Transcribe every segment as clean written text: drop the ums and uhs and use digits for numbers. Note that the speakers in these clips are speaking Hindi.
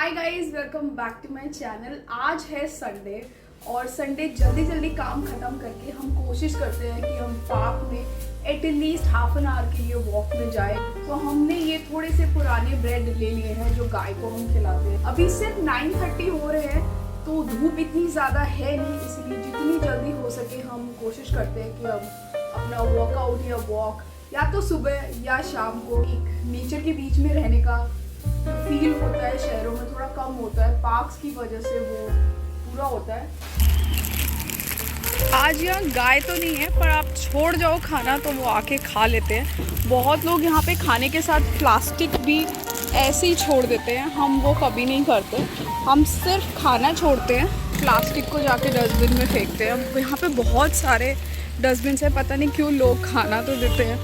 Hi guys, welcome back to my channel. आज है संडे और संडे जल्दी जल्दी काम खत्म करके हम कोशिश करते हैं कि हम पार्क में एटलीस्ट हाफ एन आवर के लिए वॉक में जाए। तो हमने ये थोड़े से पुराने ब्रेड ले लिए हैं जो गाय को हम खिलाते हैं। अभी सिर्फ 9:30 हो रहे हैं तो धूप इतनी ज़्यादा है नहीं, इसलिए जितनी जल्दी हो सके हम कोशिश करते हैं कि हम अपना वर्कआउट या वॉक या तो सुबह या शाम को एक नेचर के बीच में रहने का फील होता है। शहरों में थोड़ा कम होता है, पार्क्स की वजह से वो पूरा होता है। आज यहाँ गाय तो नहीं है, पर आप छोड़ जाओ खाना तो वो आके खा लेते हैं। बहुत लोग यहाँ पे खाने के साथ प्लास्टिक भी ऐसे ही छोड़ देते हैं, हम वो कभी नहीं करते। हम सिर्फ खाना छोड़ते हैं, प्लास्टिक को जाके डस्टबिन में फेंकते हैं। यहाँ पे बहुत सारे डस्टबिन है, पता नहीं क्यों लोग खाना तो देते हैं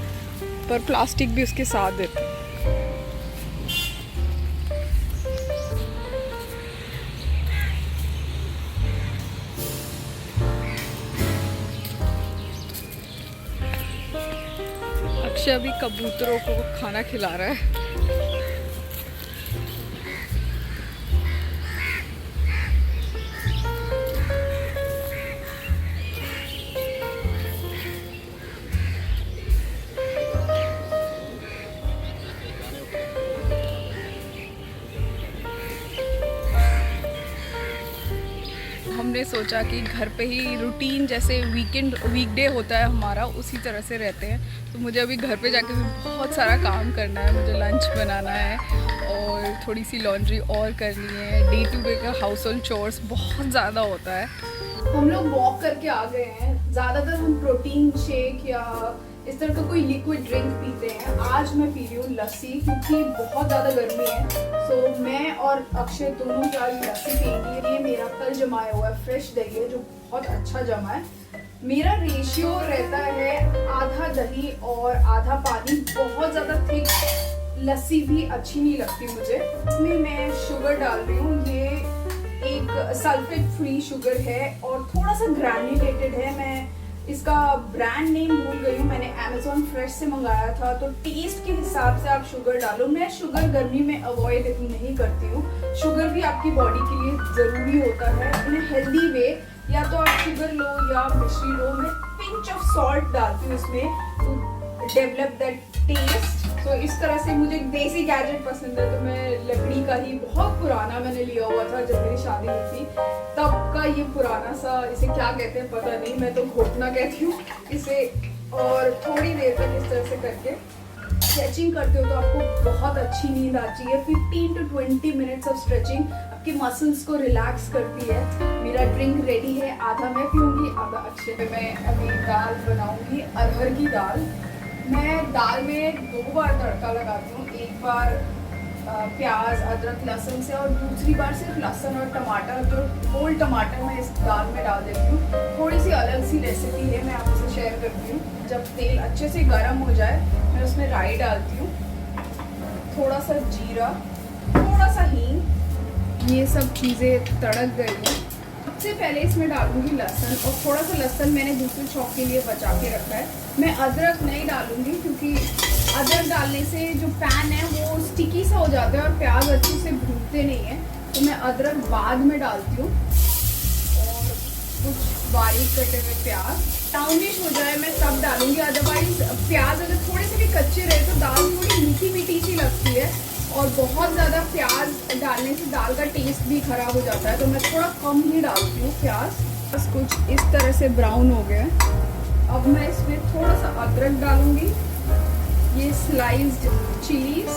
पर प्लास्टिक भी उसके साथ देते हैं। अक्षय अभी कबूतरों को खाना खिला रहा है। हमने सोचा कि घर पे ही रूटीन जैसे वीकडे होता है हमारा, उसी तरह से रहते हैं। तो मुझे अभी घर पे जाके बहुत सारा काम करना है। मुझे लंच बनाना है और थोड़ी सी लॉन्ड्री और करनी है। डे टू डे का हाउस होल्ड चोर्स बहुत ज़्यादा होता है। हम लोग वॉक करके आ गए हैं। ज़्यादातर हम प्रोटीन शेक या इस तरह का कोई लिक्विड ड्रिंक पीते हैं। आज मैं पी रही हूँ लस्सी क्योंकि बहुत ज़्यादा गर्मी है। सो मैं और अक्षय दोनों आज लस्सी पियेंगे। ये मेरा कल जमाया हुआ है फ्रेश दही है जो बहुत अच्छा जमा है। मेरा रेशियो रहता है आधा दही और आधा पानी। बहुत ज़्यादा थिक लस्सी भी अच्छी नहीं लगती मुझे। इसमें मैं शुगर डाल रही हूँ। ये एक सल्फेट फ्री शुगर है और थोड़ा सा ग्रैन्युलेटेड है। मैं इसका ब्रांड नेम भूल गई हूँ, मैंने अमेज़ॉन फ्रेश से मंगाया था। तो टेस्ट के हिसाब से आप शुगर डालो। मैं शुगर गर्मी में अवॉइड नहीं करती हूँ। शुगर भी आपकी बॉडी के लिए ज़रूरी होता है इन हेल्दी वे। या तो आप शुगर लो या मिश्री लो। मैं पिंच ऑफ सॉल्ट डालती हूँ इसमें टू डेवलप दैट टेस्ट। तो इस तरह से मुझे देसी गैजेट पसंद है तो मैं लकड़ी का ही बहुत पुराना मैंने लिया हुआ था जब मेरी शादी हुई थी तब का ये पुराना सा, इसे क्या कहते हैं पता नहीं, मैं तो घोटना कहती हूँ इसे। और थोड़ी देर तक इस तरह से करके स्ट्रेचिंग करते हो तो आपको बहुत अच्छी नींद आती है। 15 to 20 मिनट्स ऑफ स्ट्रेचिंग आपके मसल्स को रिलैक्स करती है। मेरा ड्रिंक रेडी है, आधा मैं पीऊँगी आधा अक्षय। मैं अभी दाल बनाऊँगी, अरहर की दाल। मैं दाल में 2 बार तड़का लगाती हूँ। एक बार प्याज अदरक लहसुन से और दूसरी बार सिर्फ लहसुन और टमाटर, जो होल टमाटर मैं इस दाल में डाल देती हूँ। थोड़ी सी अलग सी रेसिपी है, मैं आपसे शेयर करती हूँ। जब तेल अच्छे से गर्म हो जाए मैं उसमें राई डालती हूँ, थोड़ा सा जीरा, थोड़ा सा हींग। ये सब चीज़ें तड़क गई हैं। सबसे पहले इसमें डालूंगी लहसुन और थोड़ा सा लहसुन मैंने दूसरे चौक के लिए बचा के रखा है। मैं अदरक नहीं डालूंगी क्योंकि अदरक डालने से जो पैन है वो स्टिकी सा हो जाता है और प्याज अच्छे से भूनते नहीं है। तो मैं अदरक बाद में डालती हूँ और कुछ बारीक कटे हुए प्याज। ब्राउनिश हो जाए मैं तब डालूंगी, अदरवाइज प्याज अगर थोड़े से भी कच्चे रहे तो दाल थोड़ी मीठी मीठी सी लगती है और बहुत ज़्यादा प्याज डालने से दाल का टेस्ट भी खराब हो जाता है। तो मैं थोड़ा कम ही डालती हूँ प्याज। बस कुछ इस तरह से ब्राउन हो गया। अब मैं इसमें थोड़ा सा अदरक डालूंगी, ये स्लाइस्ड चिलीज।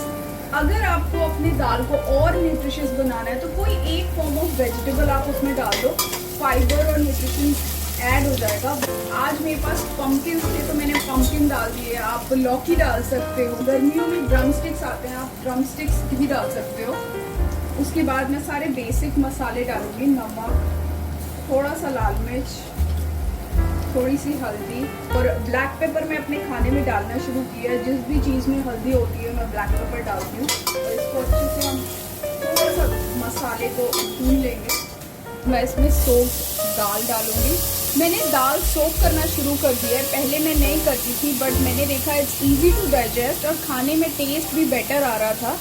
अगर आपको अपनी दाल को और न्यूट्रिशियस बनाना है तो कोई एक फॉर्म ऑफ वेजिटेबल आप उसमें डाल दो, फाइबर और न्यूट्रिशन ऐड हो जाएगा। आज मेरे पास पम्पकिन थे तो मैंने पम्पकिन डाल दिए। आप लौकी डाल सकते हो, गर्मियों में ड्रम स्टिक्स आते हैं, आप ड्रम स्टिक्स भी डाल सकते हो। उसके बाद मैं सारे बेसिक मसाले डालूंगी, नमक, थोड़ा सा लाल मिर्च, थोड़ी सी हल्दी और ब्लैक पेपर मैं अपने खाने में डालना शुरू किया है। जिस भी चीज़ में हल्दी होती है मैं ब्लैक पेपर डालती हूँ और इसको अच्छे से हम थोड़ा सा मसाले को भून लेंगे। मैं इसमें सोप दाल डालूंगी। मैंने दाल सोक करना शुरू कर दिया है, पहले मैं नहीं करती थी बट मैंने देखा इट्स इजी टू डाइजेस्ट और खाने में टेस्ट भी बेटर आ रहा था।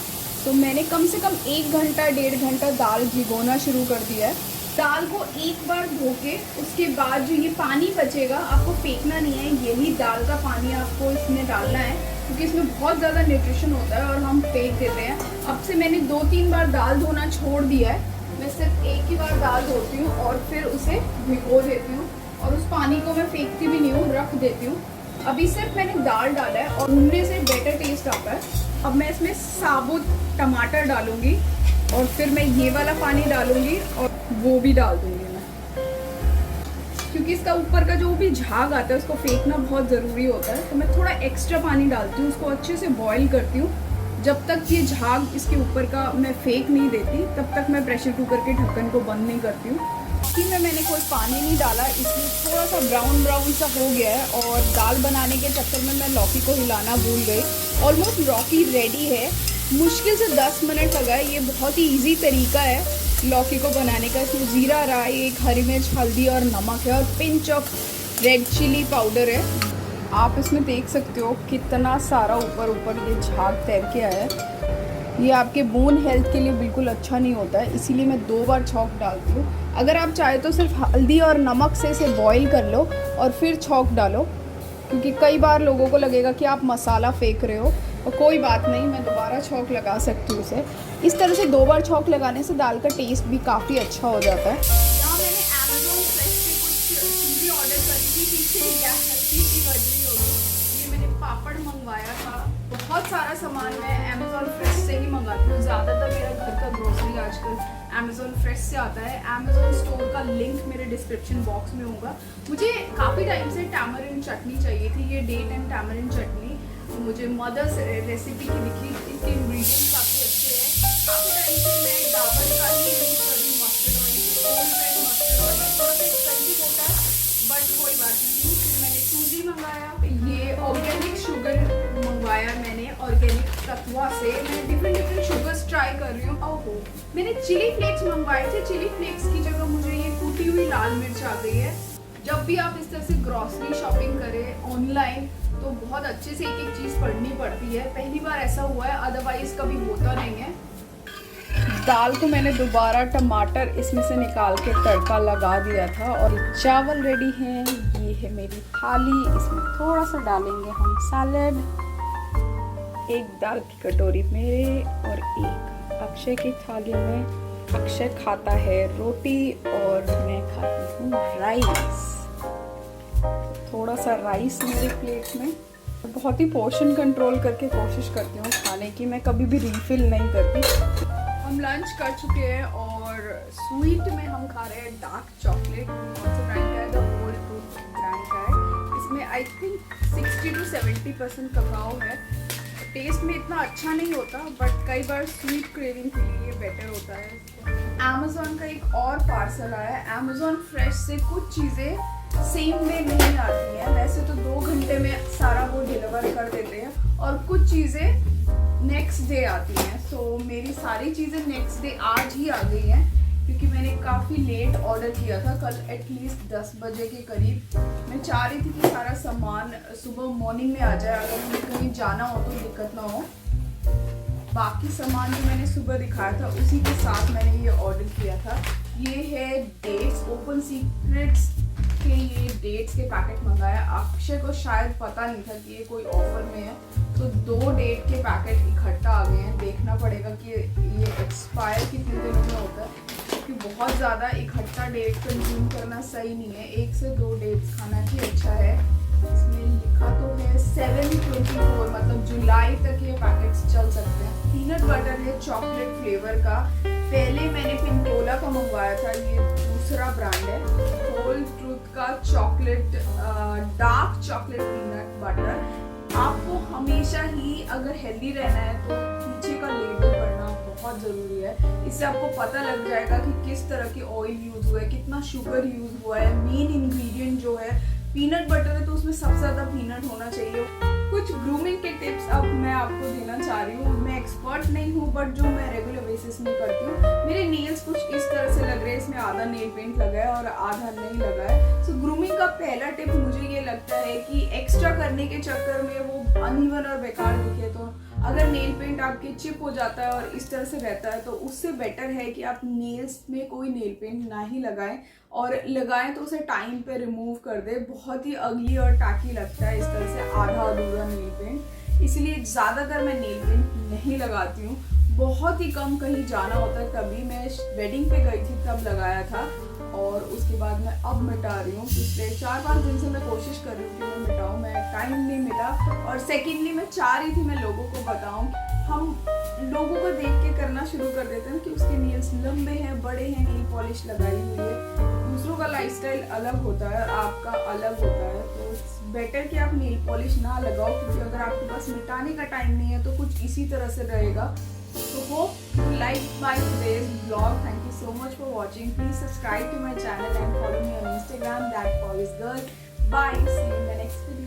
तो मैंने कम से कम 1 घंटा 1.5 घंटा दाल भिगोना शुरू कर दिया है। दाल को एक बार धो के उसके बाद जो ये पानी बचेगा आपको फेंकना नहीं है, यही दाल का पानी आपको इसमें डालना है क्योंकि इसमें बहुत ज़्यादा न्यूट्रिशन होता है और हम फेंक देते हैं। अब से मैंने 2-3 बार दाल धोना छोड़ दिया है, मैं सिर्फ एक ही बार दाल धोती हूँ और फिर उसे भिगो देती हूँ और उस पानी को मैं फेंकती भी नहीं हूँ, रख देती हूँ। अभी सिर्फ मैंने दाल डाला है और भूनने से बेटर टेस्ट आता है। अब मैं इसमें साबुत टमाटर डालूंगी और फिर मैं ये वाला पानी डालूंगी और वो भी डाल दूंगी मैं, क्योंकि इसका ऊपर का जो भी झाग आता है उसको फेंकना बहुत ज़रूरी होता है। तो मैं थोड़ा एक्स्ट्रा पानी डालती हूँ, उसको अच्छे से बॉईल करती हूँ। जब तक ये झाग इसके ऊपर का मैं फेंक नहीं देती तब तक मैं प्रेशर कुकर के ढक्कन को बंद नहीं करती हूँ। इसी में मैंने कोई पानी नहीं डाला, इसलिए थोड़ा सा ब्राउन ब्राउन सा हो गया है और दाल बनाने के चक्कर में मैं लौकी को हिलाना भूल गई। ऑलमोस्ट लौकी रेडी है, मुश्किल से 10 मिनट लगा है। ये बहुत ही इजी तरीका है लौकी को बनाने का। इसमें जीरा, राई, एक हरी मिर्च, हल्दी और नमक है और pinch of red chilli powder है। आप इसमें देख सकते हो कितना सारा ऊपर ऊपर ये झाग तैर के आया है। ये आपके बोन हेल्थ के लिए बिल्कुल अच्छा नहीं होता है, इसीलिए मैं 2 बार छौंक डालती हूँ। अगर आप चाहे तो सिर्फ हल्दी और नमक से इसे बॉईल कर लो और फिर छौंक डालो, क्योंकि कई बार लोगों को लगेगा कि आप मसाला फेंक रहे हो। और कोई बात नहीं, मैं दोबारा छौंक लगा सकती हूँ इसे। इस तरह से 2 बार छौंक लगाने से दाल का टेस्ट भी काफ़ी अच्छा हो जाता है। यहाँ मैंने अमेज़ॉन फ्रेश से कुछ चीज़ें ऑर्डर करी थी, पीछे गैस की बज रही होगी। ये मैंने पापड़ मंगवाया था। बहुत सारा सामान मैं अमेज़ॉन फ्रेश से ही मंगाती हूँ, ज़्यादातर मेरा घर का ग्रोसरी आजकल अमेज़ॉन फ्रेश से आता है। अमेज़ॉन स्टोर का लिंक मेरे डिस्क्रिप्शन बॉक्स में होगा। मुझे काफ़ी टाइम से टैमरिन चटनी चाहिए थी, ये डेट एंड टैमरिन चटनी। तो मुझे मदर्स रेसिपी की दिखी, इसके इंग्रेडिएंट्स काफ़ी अच्छे हैं। काफ़ी टाइम से मैं डाबर का ही यूज़ कर रही हूँ, mustard oil, homemade mustard oil. थोड़ा सा एक्सपेंसिव होता है बट कोई बात नहीं। फिर मैंने सूजी मंगाया, ये ऑर्गेनिक शुगर मंगवाया मैंने ऑर्गेनिक तत्वा से। मैं डिफरेंट शुगर्स ट्राई कर रही हूँ। ओहो, मैंने चिली फ्लेक्स मंगवाए थे, चिली फ्लेक्स की जगह मुझे ये कूटी हुई लाल मिर्च आ गई है। जब भी आप इस तरह से ग्रॉसरी शॉपिंग करें ऑनलाइन तो बहुत अच्छे से एक एक चीज़ पढ़नी पड़ती है। पहली बार ऐसा हुआ है, अदरवाइज कभी होता नहीं है। दाल को मैंने दोबारा टमाटर इसमें से निकाल के तड़का लगा दिया था और चावल रेडी हैं। ये है मेरी थाली, इसमें थोड़ा सा डालेंगे हम सैलेड। एक दाल की कटोरी मेरे और एक अक्षय की थाली में। अक्षय खाता है रोटी और मैं खाती हूँ राइस। थोड़ा सा राइस मेरे प्लेट में। बहुत ही पोर्शन कंट्रोल करके कोशिश करती हूँ खाने की, मैं कभी भी रीफिल नहीं करती। हम लंच कर चुके हैं और स्वीट में हम खा रहे हैं डार्क चॉकलेट। कौन सा ब्रांड का है? द होल ट्रूथ ब्रांड का है। इसमें आई थिंक 60 to 70% ककाओ है। टेस्ट में इतना अच्छा नहीं होता बट कई बार स्वीट क्रेविंग के लिए ये बेटर होता है। अमेज़ॉन का एक और पार्सल आया है। अमेज़ॉन फ्रेश से कुछ चीज़ें सेम डे नहीं आती हैं, वैसे तो 2 घंटे में सारा वो डिलीवर कर देते हैं और कुछ चीज़ें नेक्स्ट डे आती हैं। सो मेरी सारी चीज़ें नेक्स्ट डे आज ही आ गई हैं क्योंकि मैंने काफ़ी लेट ऑर्डर किया था, कल एटलीस्ट 10 बजे के करीब। मैं चाह रही थी कि सारा सामान सुबह मॉर्निंग में आ जाए, अगर मुझे कहीं जाना हो तो दिक्कत ना हो। बाकी सामान जो मैंने सुबह दिखाया था उसी के साथ मैंने ये ऑर्डर किया था। ये है डेट्स, ओपन सीक्रेट्स के ये डेट्स के पैकेट मंगाया। अक्षय को शायद पता नहीं था कि ये कोई ऑफर में है, तो 2 डेट के पैकेट इकट्ठा आ गए हैं। देखना पड़ेगा कि ये एक्सपायर कितने दिनों में होता है, क्योंकि बहुत ज़्यादा इकट्ठा डेट कंज्यूम करना सही नहीं है। 1 से 2 डेट्स खाना ही अच्छा है। इसमें लिखा तो है 7/24, मतलब जुलाई तक ये पैकेट्स चल सकते हैं। पीनट बटर है चॉकलेट फ्लेवर का। पहले मैंने पिंटोला का मंगवाया था, ये दूसरा ब्रांड है। होल ट्रूथ का chocolate, dark chocolate peanut butter. आपको हमेशा ही अगर हेल्दी रहना है तो पीछे का लेबल पढ़ना बहुत ज़रूरी है। इससे आपको पता लग जाएगा कि किस तरह के ऑयल यूज़ हुआ है, कितना शुगर यूज़ हुआ है। मेन इंग्रेडिएंट जो है पीनट बटर है तो उसमें सबसे ज़्यादा पीनट होना चाहिए। कुछ ग्रूमिंग के टिप्स अब मैं आपको देना चाह रही हूँ। मैं एक्सपर्ट नहीं हूँ बट जो मैं रेगुलर बेसिस में करती हूँ। मेरे नेल्स कुछ इस तरह से लग रहे हैं, इसमें आधा ज़्यादा नेल पेंट लगा है और आधा नहीं लगा है। सो ग्रूमिंग का पहला टिप मुझे ये लगता है कि एक्स्ट्रा करने के चक्कर में वो अनइवन और बेकार दिखे, तो अगर नेल पेंट आपके चिप हो जाता है और इस तरह से रहता है तो उससे बेटर है कि आप नेल्स में कोई नेल पेंट ना ही लगाएं, और लगाएं तो उसे टाइम पे रिमूव कर दे। बहुत ही अगली और टाकी लगता है इस तरह से आधा अधूरा नेल पेंट, इसलिए ज़्यादातर मैं नेल पेंट नहीं लगाती हूँ। बहुत ही कम कहीं जाना होता है, कभी मैं वेडिंग पे गई थी तब लगाया था, और उसके बाद मैं अब मिटा रही हूँ। पिछले 4-5 दिन से मैं कोशिश कर रही हूँ कि मैं मिटाऊँ, मैं टाइम नहीं मिला। और सेकेंडली मैं चाह रही थी मैं लोगों को बताऊँ, हम लोगों को देख के करना शुरू कर देते हैं कि उसके नेल्स लंबे हैं, बड़े हैं, नेल पॉलिश लगाई हुई है। दूसरों का लाइफस्टाइल अलग होता है और आपका अलग होता है, तो बेटर कि आप नेल पॉलिश ना लगाओ, क्योंकि अगर आपके पास मिटाने का टाइम नहीं है तो कुछ इसी तरह से रहेगा। So hope you liked my today's vlog. Thank you so much for watching. Please subscribe to my channel and follow me on Instagram, that Polish Girl. Bye. See you in the next video.